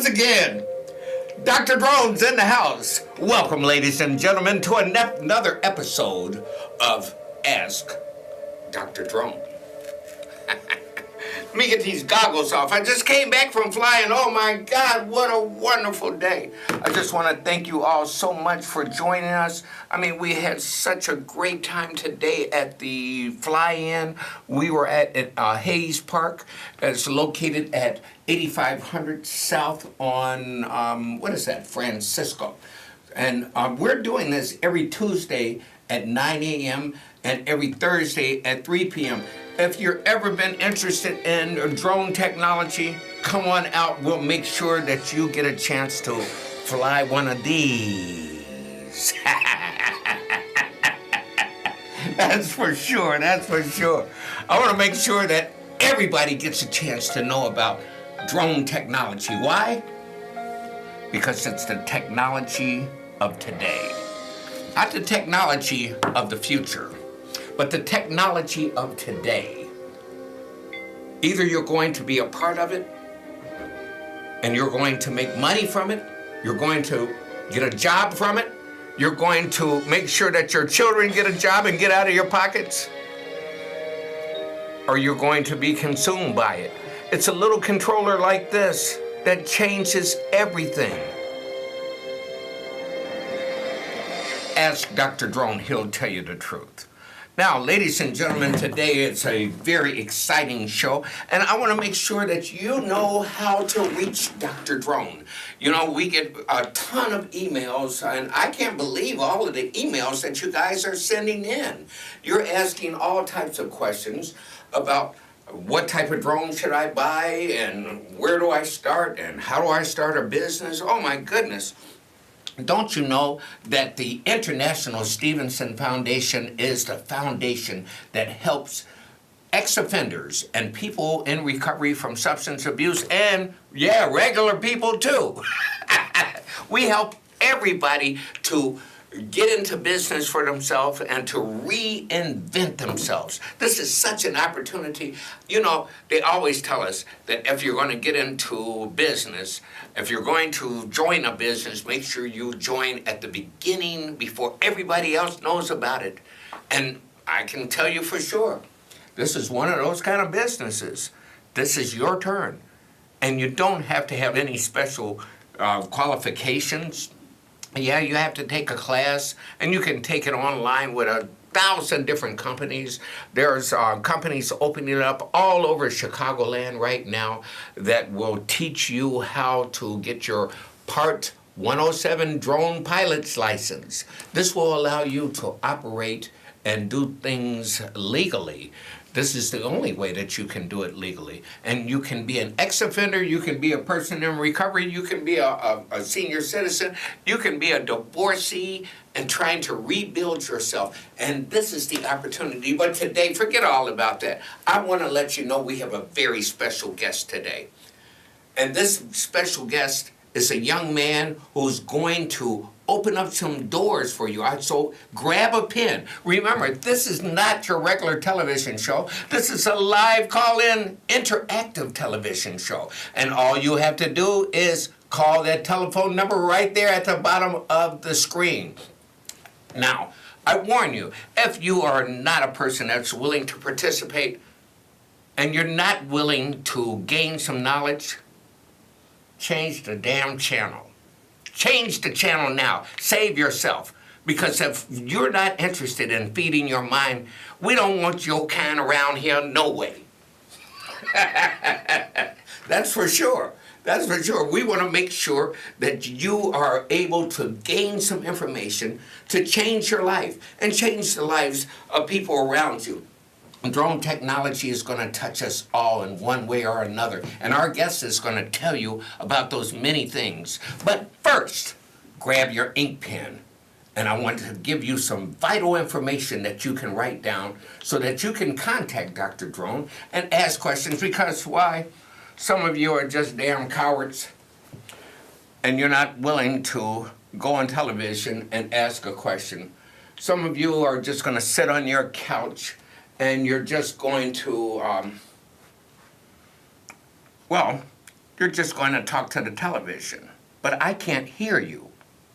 again. Dr. Drone's in the house. Welcome, ladies and gentlemen, to another episode of Ask Dr. Drone. Let me get these goggles off. I just came back from flying. Oh my God, what a wonderful day. I just want to thank you all so much for joining us. I mean, we had such a great time today at the fly-in. We were at Hayes Park. It's located at 8500 South on, Francisco. And we're doing this every Tuesday at 9 a.m. and every Thursday at 3 p.m. If you've ever been interested in drone technology, come on out. We'll make sure that you get a chance to fly one of these. That's for sure. That's for sure. I want to make sure that everybody gets a chance to know about drone technology. Why? Because it's the technology of today. Not the technology of the future, but the technology of today. Either you're going to be a part of it, and you're going to make money from it, you're going to get a job from it, you're going to make sure that your children get a job and get out of your pockets, or you're going to be consumed by it. It's a little controller like this that changes everything. Ask Dr. Drone, he'll tell you the truth. Now, ladies and gentlemen, today it's a very exciting show, and I want to make sure that you know how to reach Dr. Drone. You know, we get a ton of emails, and I can't believe all of the emails that you guys are sending in. You're asking all types of questions about what type of drone should I buy, and where do I start, and how do I start a business? Oh, my goodness. Don't you know that the International Stevenson Foundation is the foundation that helps ex-offenders and people in recovery from substance abuse and, yeah, regular people too. We help everybody to get into business for themselves and to reinvent themselves. This is such an opportunity. You know, they always tell us that if you're going to get into business, if you're going to join a business, make sure you join at the beginning before everybody else knows about it. And I can tell you for sure, this is one of those kind of businesses. This is your turn. And you don't have to have any special qualifications. Yeah, you have to take a class, and you can take it online with 1,000 different companies. There's companies opening up all over Chicagoland right now that will teach you how to get your Part 107 drone pilot's license. This will allow you to operate and do things legally. This is the only way that you can do it legally. And you can be an ex-offender, you can be a person in recovery, you can be a senior citizen, you can be a divorcee and trying to rebuild yourself. And this is the opportunity. But today, forget all about that. I want to let you know we have a very special guest today. And this special guest is a young man who's going to open up some doors for you. So grab a pen. Remember, this is not your regular television show. This is a live call-in interactive television show. And all you have to do is call that telephone number right there at the bottom of the screen. Now, I warn you, if you are not a person that's willing to participate and you're not willing to gain some knowledge, change the damn channel. Change the channel now. Save yourself. Because if you're not interested in feeding your mind, we don't want your kind around here, no way. That's for sure. That's for sure. We want to make sure that you are able to gain some information to change your life and change the lives of people around you. Drone technology is going to touch us all in one way or another, and our guest is going to tell you about those many things. But first, grab your ink pen, and I want to give you some vital information that you can write down so that you can contact Dr. Drone and ask questions, because why? Some of you are just damn cowards, and you're not willing to go on television and ask a question. Some of you are just going to sit on your couch and you're just going to, you're just going to talk to the television. But I can't hear you.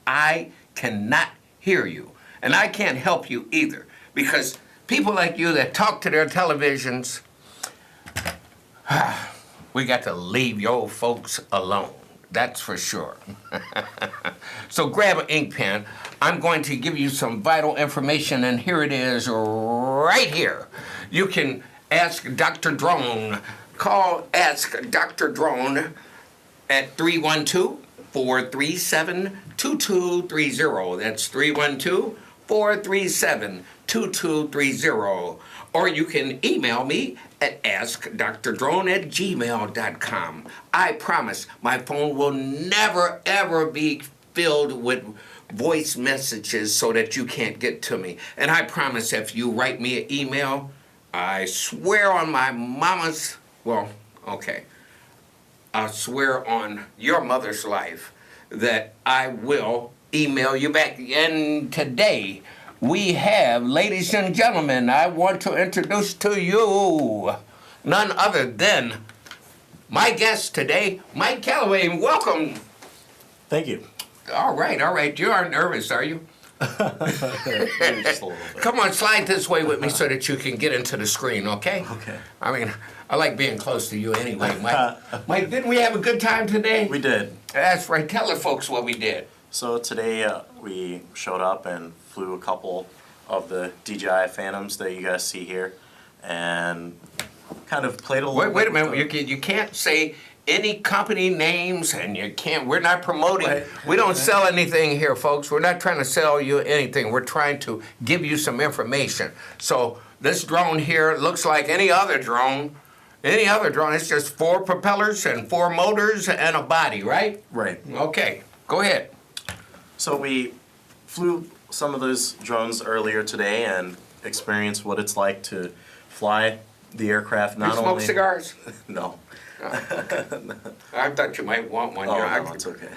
I cannot hear you. And I can't help you either. Because people like you that talk to their televisions, we got to leave your folks alone. That's for sure. So grab an ink pen. I'm going to give you some vital information, and here it is right here. You can ask Dr. Drone. Call Ask Dr. Drone at 312-437-2230. That's 312-437-2230. Or you can email me at askdrdrone@gmail.com. I promise my phone will never, ever be filled with voice messages so that you can't get to me. And I promise if you write me an email, I swear on my mama's, well, okay, I swear on your mother's life that I will email you back. And today we have, ladies and gentlemen, I want to introduce to you none other than my guest today, Mike Calloway. Welcome. Thank you. All right, all right. You aren't nervous, are you? Just a little bit. Come on, slide this way with me so that you can get into the screen, okay? Okay. I mean, I like being close to you anyway, Mike. Mike, didn't we have a good time today? We did. That's right. Tell the folks what we did. So today we showed up and flew a couple of the DJI Phantoms that you guys see here, and kind of played a little. Wait a minute. You can't say any company names, and you can't. We're not promoting. Right. We don't sell anything here, folks. We're not trying to sell you anything. We're trying to give you some information. So this drone here looks like any other drone. Any other drone. It's just 4 propellers and 4 motors and a body, right? Right. Okay. Go ahead. So we flew some of those drones earlier today and experienced what it's like to fly the aircraft. You smoke cigars? No. I thought you might want one. Oh, You know, no, it's okay.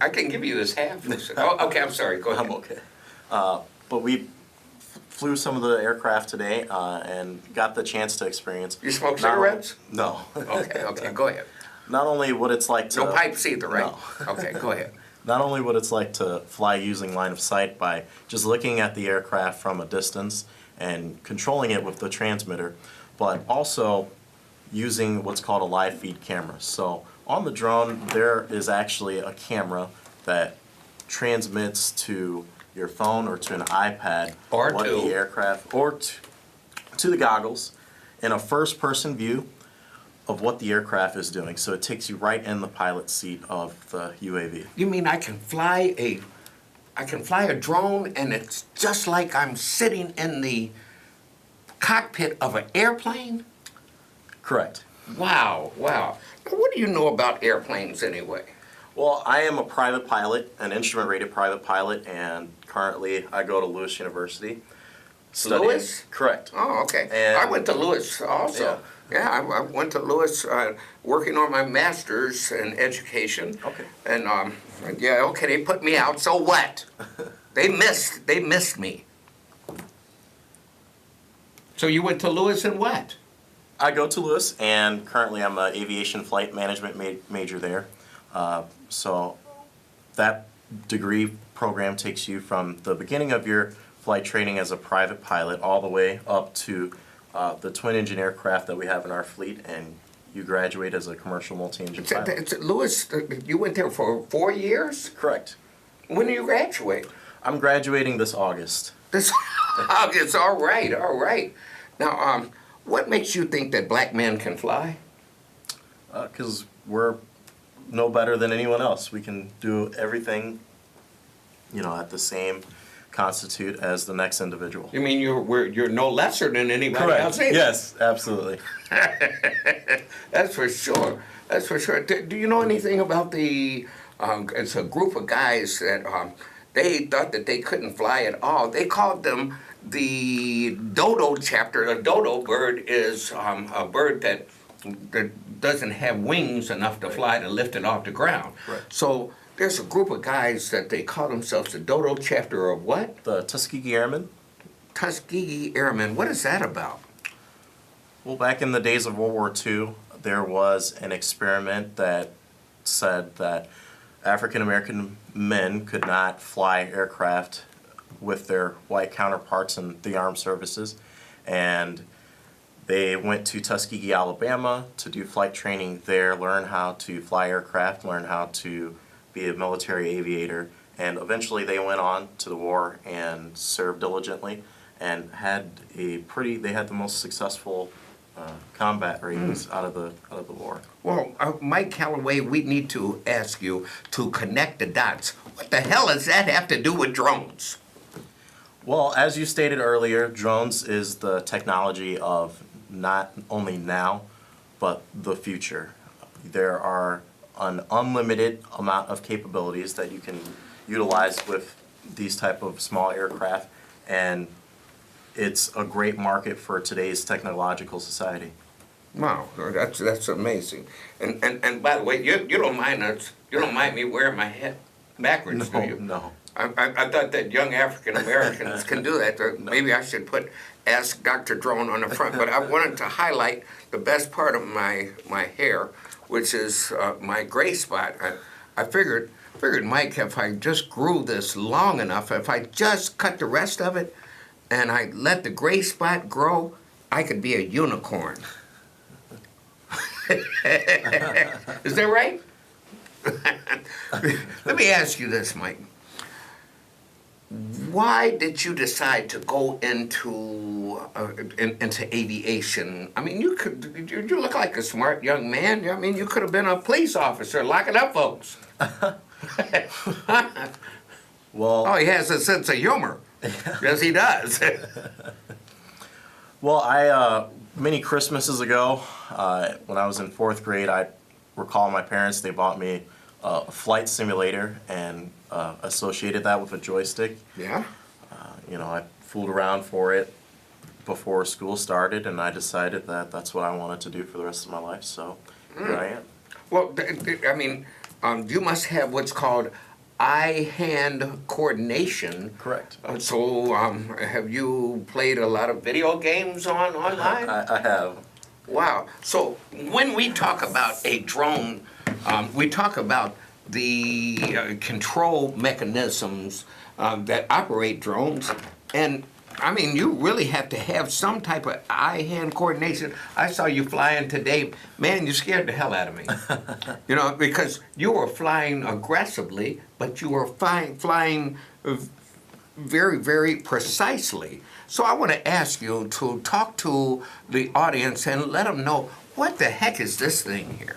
I can give you this half. Oh, okay, I'm sorry. Go ahead. I'm okay. But we flew some of the aircraft today and got the chance to experience. You smoke cigarettes? No. Okay, go ahead. Not only what it's like to... No pipes either, right? No. Okay, go ahead. Not only what it's like to fly using line of sight by just looking at the aircraft from a distance and controlling it with the transmitter, but also using what's called a live feed camera. So on the drone, there is actually a camera that transmits to your phone or to an iPad Or what to the aircraft, or to the goggles in a first-person view of what the aircraft is doing. So it takes you right in the pilot seat of the UAV. You mean I can fly a drone and it's just like I'm sitting in the cockpit of an airplane? Correct. Wow, wow. What do you know about airplanes anyway? Well, I am a private pilot, an instrument-rated private pilot, and currently I go to Lewis University. Studying. Lewis? Correct. Oh, okay. And I went to Lewis also. Yeah, I went to Lewis working on my master's in education. Okay. And yeah, okay, they put me out. So what? They missed me. So you went to Lewis and what? I go to Lewis, and currently I'm an aviation flight management major there. So that degree program takes you from the beginning of your flight training as a private pilot all the way up to the twin-engine aircraft that we have in our fleet, and you graduate as a commercial multi-engine pilot. It's Lewis, you went there for 4 years? Correct. When do you graduate? I'm graduating this August. This August, all right, all right. Now, what makes you think that black men can fly? Because we're no better than anyone else. We can do everything, at the same constitute as the next individual. You mean you're no lesser than anybody else? Correct. Yes, absolutely. That's for sure. That's for sure. Do you know anything about the? It's a group of guys that they thought that they couldn't fly at all. They called them the dodo chapter. A dodo bird is a bird that doesn't have wings enough to fly to lift it off the ground. Right. So there's a group of guys that they call themselves the dodo chapter of what? The Tuskegee Airmen. Tuskegee Airmen. What is that about? Well, back in the days of World War II, there was an experiment that said that African American men could not fly aircraft with their white counterparts in the armed services, and they went to Tuskegee, Alabama to do flight training there, learn how to fly aircraft, learn how to be a military aviator, and eventually they went on to the war and served diligently and they had the most successful combat ratings out of the war. Well, Mike Calloway, we need to ask you to connect the dots. What the hell does that have to do with drones? Well, as you stated earlier, drones is the technology of not only now, but the future. There are an unlimited amount of capabilities that you can utilize with these type of small aircraft, and it's a great market for today's technological society. Wow, that's amazing. And by the way, you don't mind me wearing my hat backwards, do you? No. I thought that young African Americans can do that. Maybe I should ask Dr. Drone on the front, but I wanted to highlight the best part of my hair, which is my gray spot. I figured, Mike, if I just grew this long enough, if I just cut the rest of it and I let the gray spot grow, I could be a unicorn. Is that right? Let me ask you this, Mike. Why did you decide to go into aviation? I mean, you look like a smart young man. I mean, you could have been a police officer locking up folks. Well, oh, he has a sense of humor. Yes, he does. Well, many Christmases ago, when I was in 4th grade, I recall my parents, they bought me a flight simulator and associated that with a joystick. Yeah? I fooled around for it before school started, and I decided that that's what I wanted to do for the rest of my life, so here I am. Well, I mean, you must have what's called eye-hand coordination. Correct. So, have you played a lot of video games online? I have. Wow. So, when we talk about a drone, we talk about the control mechanisms that operate drones, and I mean, you really have to have some type of eye-hand coordination. I saw you flying today. Man, you scared the hell out of me. Because you were flying aggressively, but you were flying very, very precisely. So I want to ask you to talk to the audience and let them know, what the heck is this thing here?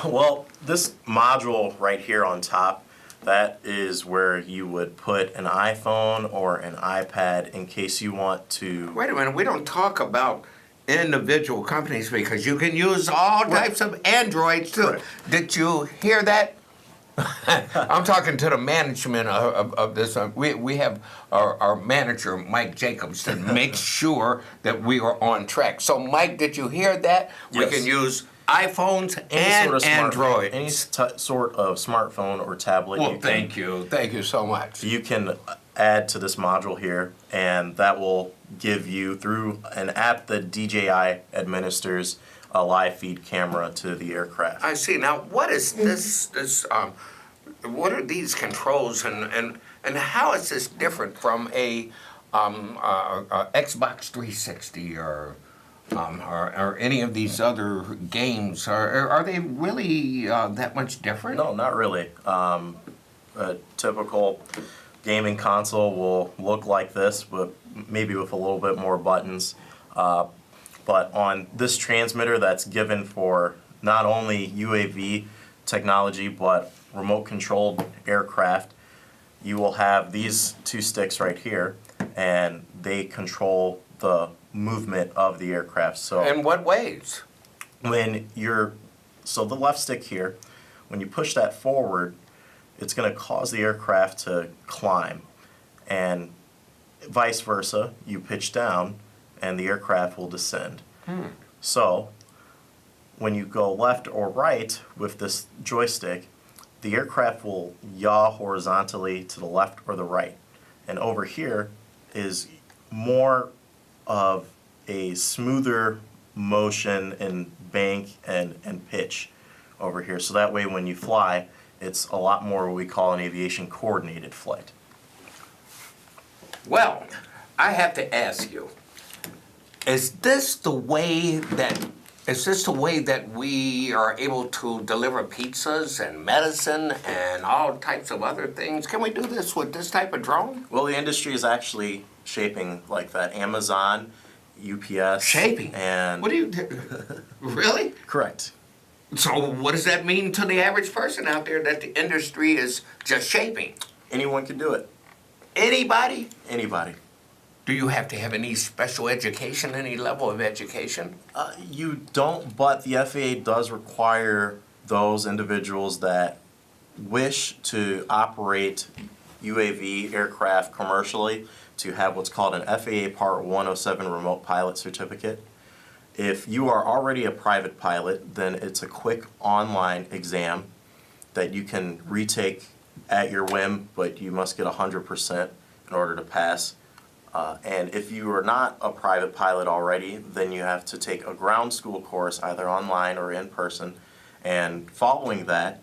Well, this module right here on top, that is where you would put an iPhone or an iPad in case you want to... Wait a minute, we don't talk about individual companies because you can use all types of Androids too. Right. Did you hear that? I'm talking to the management of this. We have our manager, Mike Jacobs, to make sure that we are on track. So, Mike, did you hear that? Yes. We can use iPhones and Android. Any sort of smartphone or tablet. Well, thank you. Thank you so much. You can add to this module here, and that will give you, through an app that DJI administers, a live feed camera to the aircraft. I see. Now, what is this what are these controls, and how is this different from a Xbox 360 or any of these other games? Are they really that much different? No, not really. A typical gaming console will look like this, but maybe with a little bit more buttons. But on this transmitter that's given for not only UAV technology, but remote controlled aircraft, you will have these two sticks right here, and they control the movement of the aircraft. So in what ways? So the left stick here, when you push that forward, it's going to cause the aircraft to climb, and vice versa. You pitch down, and the aircraft will descend. So when you go left or right with this joystick, the aircraft will yaw horizontally to the left or the right. And over here is more of a smoother motion and bank and pitch, over here. So that way when you fly, it's a lot more what we call an aviation coordinated flight. Well, I have to ask you, is this the way that we are able to deliver pizzas and medicine and all types of other things? Can we do this with this type of drone? Well, the industry is actually shaping like that. Amazon, UPS. Shaping? And What do you really? correct. So what does that mean to the average person out there that the industry is just shaping? Anyone can do it. Anybody? Anybody. Do you have to have any special education, any level of education? You don't, but the FAA does require those individuals that wish to operate UAV aircraft commercially to have what's called an FAA Part 107 remote pilot certificate. If you are already a private pilot, then it's a quick online exam that you can retake at your whim, but you must get 100% in order to pass. And if you are not a private pilot already, then you have to take a ground school course, either online or in person, and following that,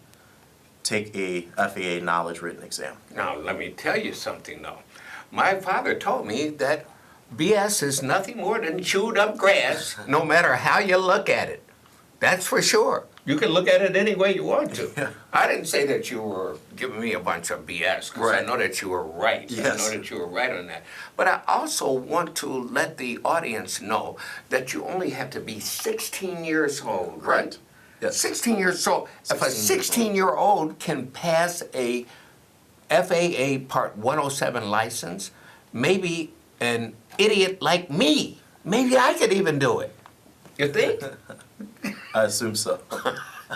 take a FAA knowledge written exam. Now, let me tell you something, though. My father told me that BS is nothing more than chewed up grass, no matter how you look at it. That's for sure. You can look at it any way you want to. Yeah. I didn't say that you were giving me a bunch of BS, because I Right. know that you were right. Yes. I know that you were right on that. But I also want to let the audience know that you only have to be 16 years old, right? Right. Yes. 16 years old. If a 16 16-year-old can pass a FAA Part 107 license, maybe an idiot like me, maybe I could even do it. You think? I assume so.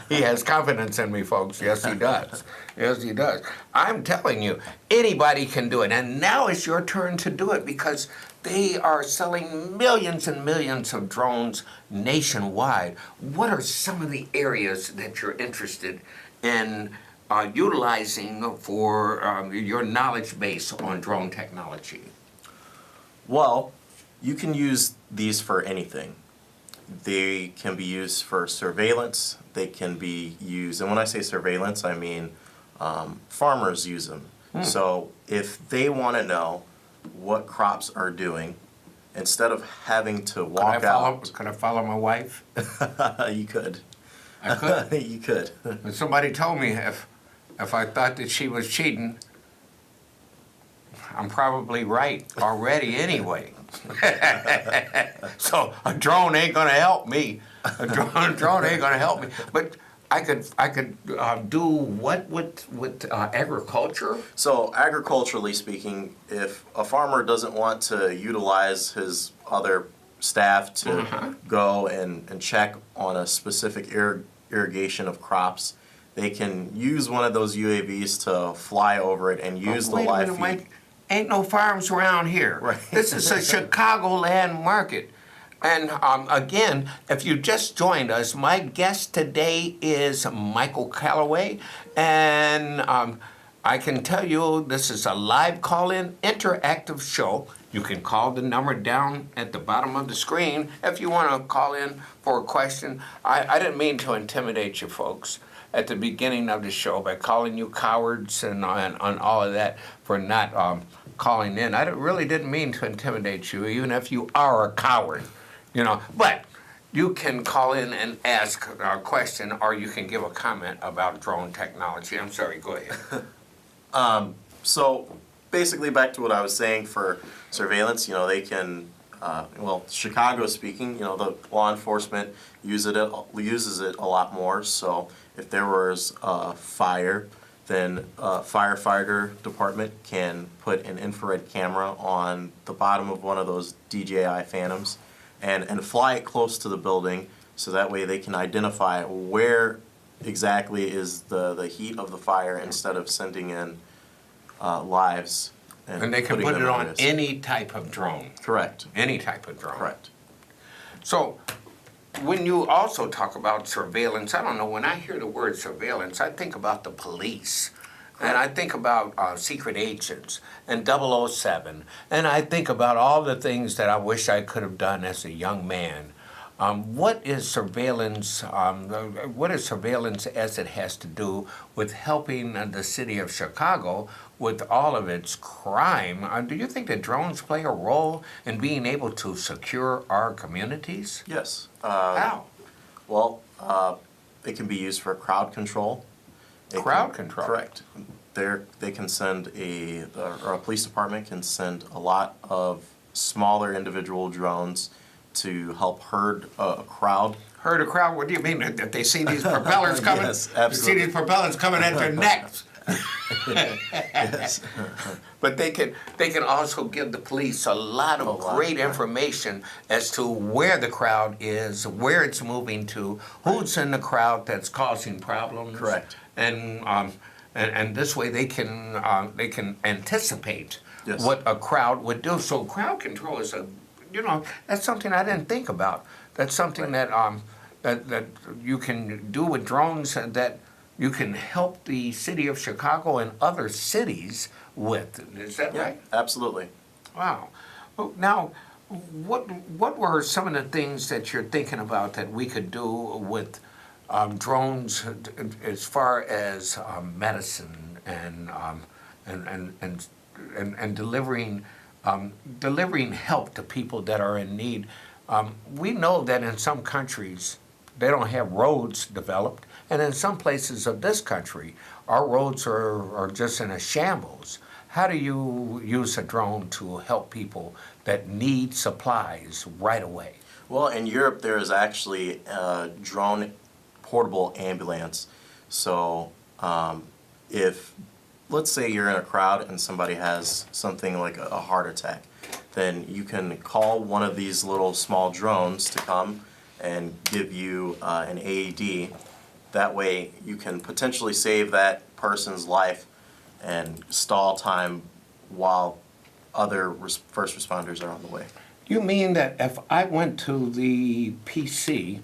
He has confidence in me, folks. Yes, he does. Yes, he does. I'm telling you, anybody can do it. And now it's your turn to do it, because they are selling millions and millions of drones nationwide. What are some of the areas that you're interested in utilizing for your knowledge base on drone technology? Well, you can use these for anything. They can be used for surveillance. They can be used, and when I say surveillance, I mean farmers use them. So if they want to know what crops are doing, instead of having to walk out, Could I follow my wife? you could. I could. You could. But somebody told me if I thought that she was cheating, I'm probably right already anyway. So a drone ain't gonna help me. A drone ain't gonna help me. But I could do what with agriculture? So agriculturally speaking, if a farmer doesn't want to utilize his other staff to go and check on a specific irrigation of crops, they can use one of those UAVs to fly over it and use the Wait a live minute, feed. Mike. Ain't no farms around here. Right. This is a Chicagoland market. And again, if you just joined us, my guest today is Michael Calloway. And I can tell you this is a live call-in interactive show. You can call the number down at the bottom of the screen if you want to call in for a question. I didn't mean to intimidate you folks at the beginning of the show by calling you cowards and all of that for not calling in. I really didn't mean to intimidate you, even if you are a coward, you know. But you can call in and ask a question, or you can give a comment about drone technology. I'm sorry, go ahead. So basically back to what I was saying for surveillance, you know, they can, well, Chicago speaking, you know, the law enforcement uses it a lot more. So if there was a fire, then a firefighter department can put an infrared camera on the bottom of one of those DJI Phantoms and fly it close to the building, so that way they can identify where exactly is the heat of the fire instead of sending in lives. And they can putting put them it at on risk. any type of drone. Correct. Any type of drone. Correct. So when you also talk about surveillance, I don't know, when I hear the word surveillance, I think about the police. And I think about secret agents and 007. And I think about all the things that I wish I could have done as a young man What is surveillance? What is surveillance as it has to do with helping the city of Chicago with all of its crime? Do you think that drones play a role in being able to secure our communities? Yes. How? Well, it can be used for crowd control. Crowd control? Correct. They can send or a police department can send a lot of smaller individual drones to help herd a crowd. Herd a crowd? What do you mean? That they see these propellers coming? Yes, They see absolutely. these propellers coming at their necks. Yes. But they can also give the police a lot of great information as to where the crowd is, where it's moving to, who's in the crowd that's causing problems. Correct. And this way they can anticipate Yes. what a crowd would do. So crowd control is that's something I didn't think about. That's something that that you can do with drones, and that you can help the city of Chicago and other cities with. Is that Yeah, right? absolutely. Wow. Well, now, what were some of the things that you're thinking about that we could do with drones as far as medicine and delivering help to people that are in need? We know that in some countries they don't have roads developed, and in some places of this country our roads are just in a shambles. How do you use a drone to help people that need supplies right away? Well, in Europe, there is actually a drone portable ambulance. So if, let's say you're in a crowd and somebody has something like a heart attack, then you can call one of these little small drones to come and give you an AED. That way you can potentially save that person's life and stall time while other first responders are on the way. You mean that if I went to the PC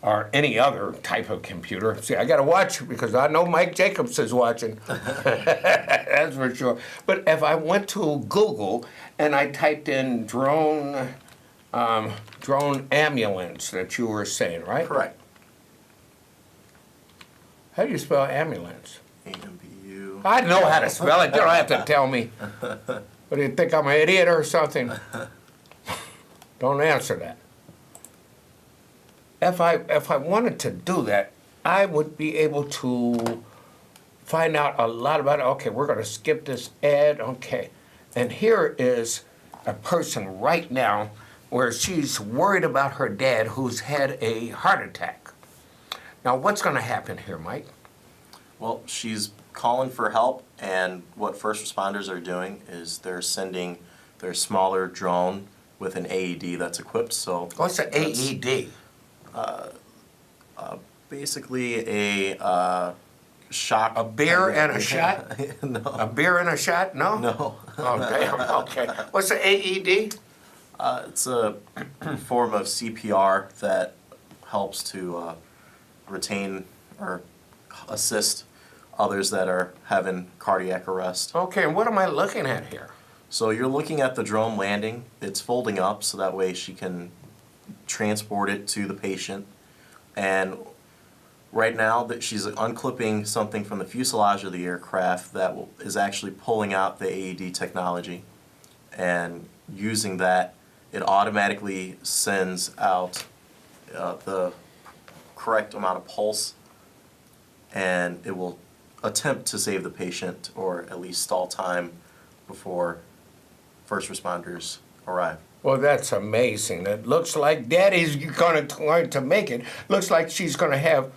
or any other type of computer, see, I got to watch because I know Mike Jacobs is watching. That's for sure. But if I went to Google and I typed in drone ambulance that you were saying, right? Correct. How do you spell ambulance? AMBU. I know how to spell it. You don't have to tell me. What do you think, I'm an idiot or something? Don't answer that. If I wanted to do that, I would be able to find out a lot about it. Okay, we're going to skip this ad. Okay. And here is a person right now where she's worried about her dad who's had a heart attack. Now, what's going to happen here, Mike? Well, she's calling for help, and what first responders are doing is they're sending their smaller drone with an AED that's equipped. So What's an AED? basically a shock. A beer and a shot? No. A beer and a shot? No? No. Oh, damn. Okay. What's an AED? It's a form of CPR that helps to retain or assist others that are having cardiac arrest. Okay, and what am I looking at here? So you're looking at the drone landing. It's folding up so that way she can transport it to the patient. And right now that she's unclipping something from the fuselage of the aircraft that is actually pulling out the AED technology, and using that, it automatically sends out the correct amount of pulse, and it will attempt to save the patient or at least stall time before first responders arrive. Well, that's amazing. It looks like Daddy's going to make it. Looks like she's going to have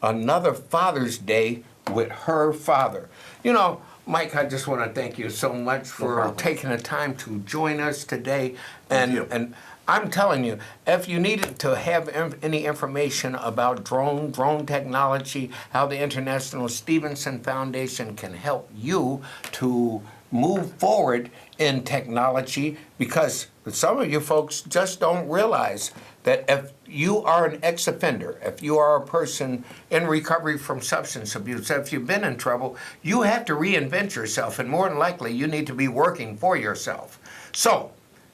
another Father's Day with her father. You know, Mike, I just want to thank you so much for taking the time to join us today. Thank you. And I'm telling you, if you needed to have any information about drone technology, how the International Stevenson Foundation can help you to move forward in technology, because some of you folks just don't realize that if you are an ex-offender, if you are a person in recovery from substance abuse, if you've been in trouble, you have to reinvent yourself, and more than likely you need to be working for yourself. So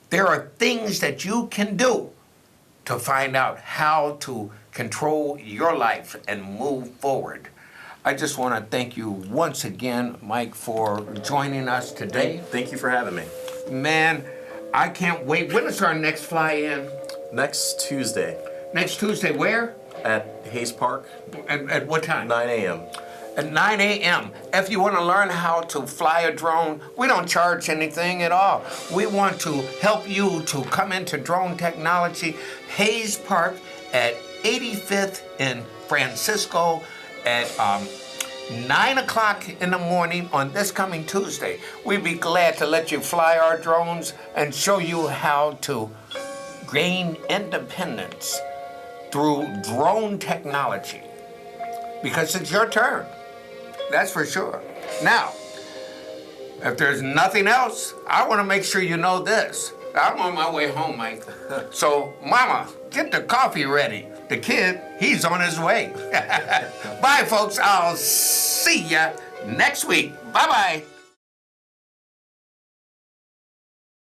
there are things that you can do to find out how to control your life and move forward. I just want to thank you once again, Mike, for joining us today. Thank you for having me. Man, I can't wait. When is our next fly-in? Next Tuesday Next Tuesday, where? at Hayes Park, At what time? 9 a.m. At 9 a.m. If you want to learn how to fly a drone, we don't charge anything at all. We want to help you to come into drone technology. Hayes Park at 85th in Francisco at 9 o'clock in the morning on this coming Tuesday. We'd be glad to let you fly our drones and show you how to gain independence through drone technology. Because it's your turn. That's for sure. Now, if there's nothing else, I want to make sure you know this. I'm on my way home, Mike. So, Mama, get the coffee ready. The kid, he's on his way. Bye, folks. I'll see ya next week. Bye-bye.